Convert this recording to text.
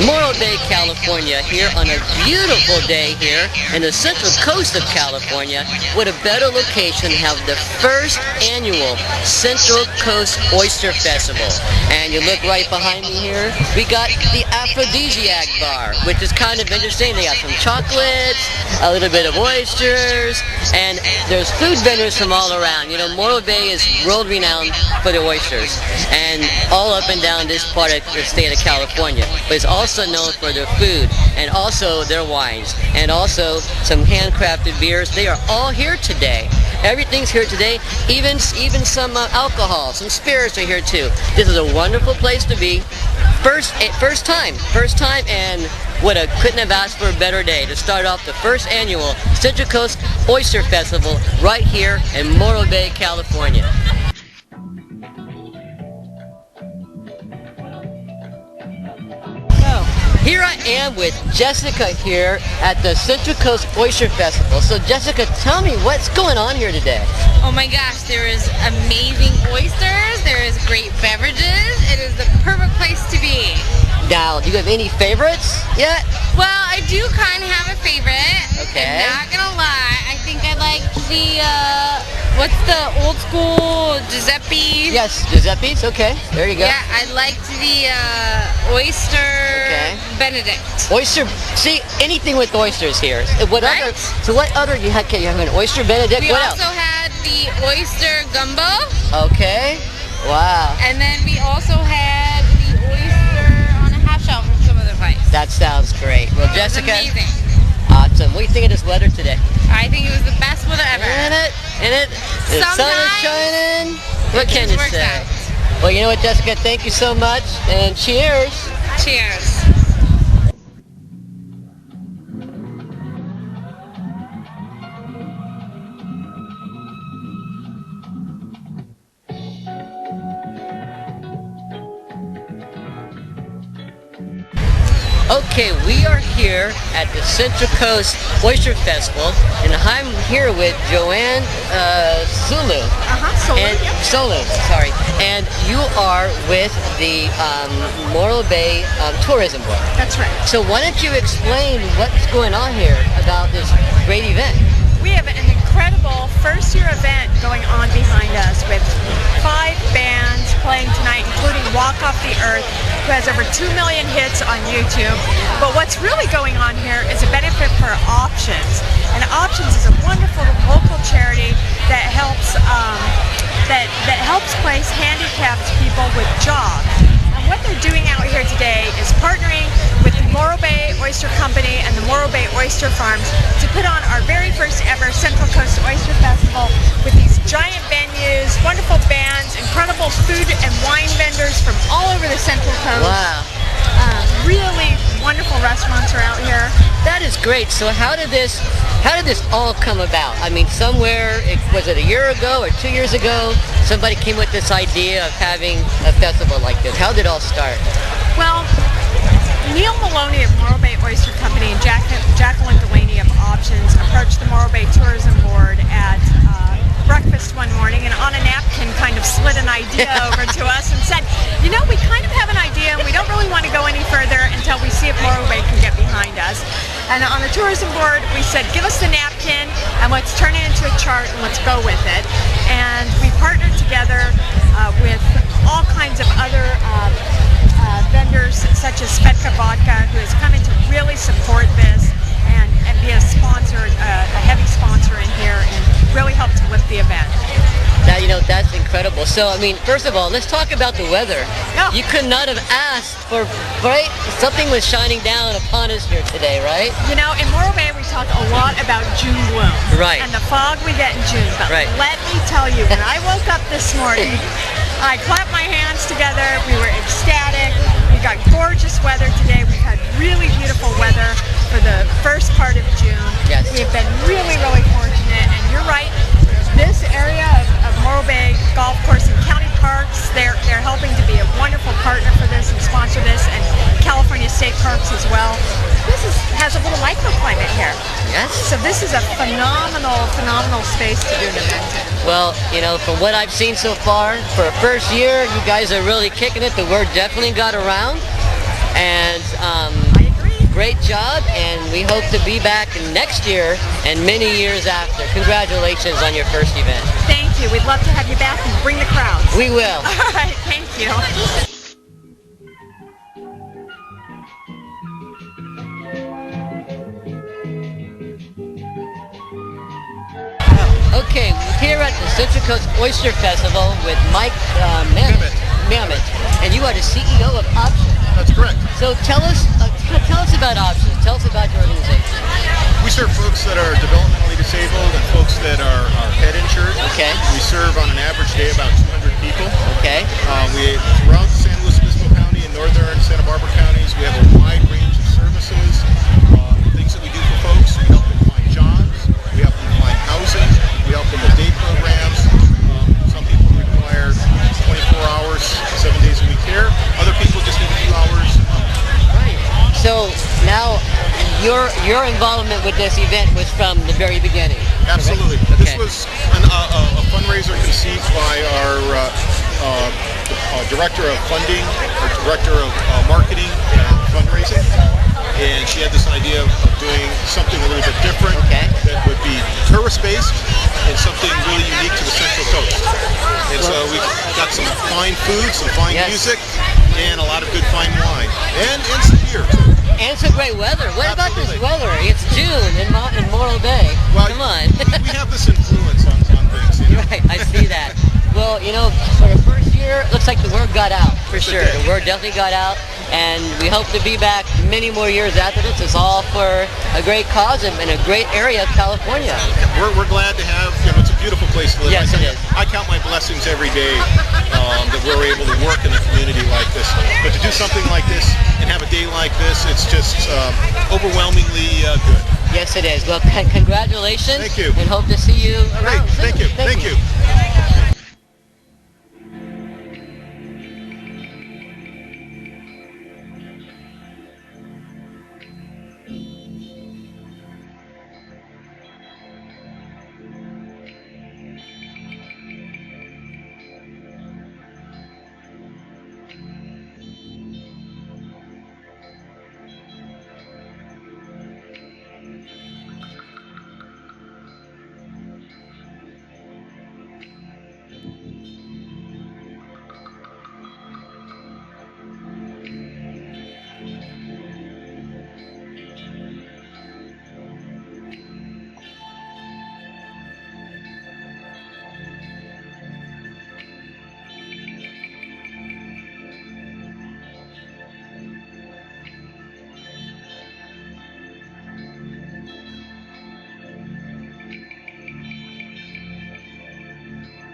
Morro Bay, California, here on a beautiful day here in the Central Coast of California. What a better location to have the first annual Central Coast Oyster Festival. And you look right behind me here, we got the Aphrodisiac Bar, which is kind of interesting. They got some chocolates, a little bit of oysters, and there's food vendors from all around. You know, Morro Bay is world renowned for the oysters, and all up and down this part of the state of California. But it's also known for their food, and also their wines, and also some handcrafted beers. They are all here today. Everything's here today, even some alcohol, some spirits are here too. This is a wonderful place to be. First time, and couldn't have asked for a better day to start off the first annual Central Coast Oyster Festival right here in Morro Bay, California. Here I am with Jessica here at the Central Coast Oyster Festival. So Jessica, tell me what's going on here today. Oh my gosh, there is amazing oysters, there is great beverages, it is the perfect place to be. Now, do you have any favorites yet? Well, I do kind of have a favorite. Okay. I'm not gonna lie, I think I like the, what's the old school Giuseppe? Yes, Giuseppe's, okay, there you go. Yeah, I liked the oyster Benedict. Oyster, see, anything with oysters here. What right? other? So what other you have? You have an oyster Benedict. We what also else? had the oyster gumbo. Okay. Wow. And then we also had the oyster on a half shell from some other place. That sounds great. Well, It was Jessica, amazing. awesome. What do you think of this weather today? I think it was the best weather ever. Isn't it? The sun is Sometimes shining. What can you works say? out. Well, you know what, Jessica? Thank you so much, and cheers. Cheers. Okay, we are here at the Central Coast Oyster Festival, and I'm here with Joanne Sulu. Solu, sorry. And you are with the Morro Bay Tourism Board. That's right. So why don't you explain what's going on here about this great event? We have an incredible first-year event going on behind us with 5 bands playing tonight, including Walk Off the Earth, who has over 2 million hits on YouTube. But what's really going on here is a benefit for Options. And Options is a wonderful local charity that helps place handicapped people with jobs. And what they're doing out here today is partnering with the Morro Bay Oyster Company and the Morro Bay Oyster Farms to put on our very first ever Central Coast Oyster Festival with these giant venues, wonderful bands, incredible food and wine vendors from all over the Central Coast. Wow. Really wonderful restaurants are out here. That is great. So how did this all come about? I mean, was it a year ago or 2 years ago, somebody came with this idea of having a festival like this? How did it all start? Well, Neil Maloney of Morro Bay Oyster Company and Jacqueline Delaney of Options approached the Morro Bay Tourism Board at breakfast one morning, and on a napkin kind of slid an idea over to us and said, you know, we kind of have an idea and we don't really want to go any further until we see if Morro Bay can get behind us. And on the tourism board, we said, give us the napkin and let's turn it into a chart and let's go with it. And we partnered together with all kinds of other vendors such as Svedka Vodka, who has come in to really support this and be a sponsor, a heavy sponsor in here, and really help to lift the event. Now, you know, that's incredible. So, I mean, first of all, let's talk about the weather. No. You could not have asked for, right? Something was shining down upon us here today, right? You know, in Morro Bay, we talk a lot about June gloom. Right. And the fog we get in June. But right. Let me tell you, when I woke up this morning, I clapped my hands together. We were ecstatic. We got gorgeous weather today. We've had really beautiful weather for the first part of June. Yes. We've been really, really fortunate. And you're right, this area of Morro Bay Golf Course and County Parks, they're helping to be a wonderful partner for this and sponsor this, and California State Parks as well. This has a little microclimate here. Yes. So this is a phenomenal space to do an event in. Well, you know, from what I've seen so far, for a first year, you guys are really kicking it. The word definitely got around. And I agree. great job, and we hope to be back next year and many years after. Congratulations on your first event. Thank you. We'd love to have you back and bring the crowds. We will. All right. Thank you. Okay, we're here at the Central Coast Oyster Festival with Mike Mamet, and you are the CEO of Options. That's correct. So tell us about Options. Tell us about your organization. We serve folks that are developmentally disabled and folks that are head injured. Okay. We serve on an average day about 200 people. Okay. We throughout San Luis Obispo County and northern Santa Barbara counties, we have a wide range of services, things that we do for folks. We help them find jobs. We help them find housing. We help them with day programs. Some people require 24 hours, 7 days a week here. Other people just need a few hours a month. Right. So now your involvement with this event was from the very beginning. Absolutely. Correct? This Okay. was a fundraiser conceived by our director of funding, or director of marketing and fundraising. And she had this idea of doing something a little bit different that would be tourist-based and something really unique to the Central Coast. And so we've got some fine food, some fine music, and a lot of good fine wine. And some beer, too. And some great weather. What about this Absolutely. weather? It's June in Morro Bay. Well, Come on. we have this influence on things. You know? Right, I see that. Well, for the first year, looks like the word got out, for Yes, it sure. did. The word definitely got out, and we hope to be back many more years after this. It's all for a great cause and a great area of California. We're glad to have, it's a beautiful place to live. Yes, it is. I count my blessings every day that we're able to work in a community like this. But to do something like this and have a day like this, it's just overwhelmingly good. Yes, it is. Well, congratulations. Thank you. And hope to see you around Great, soon. thank you.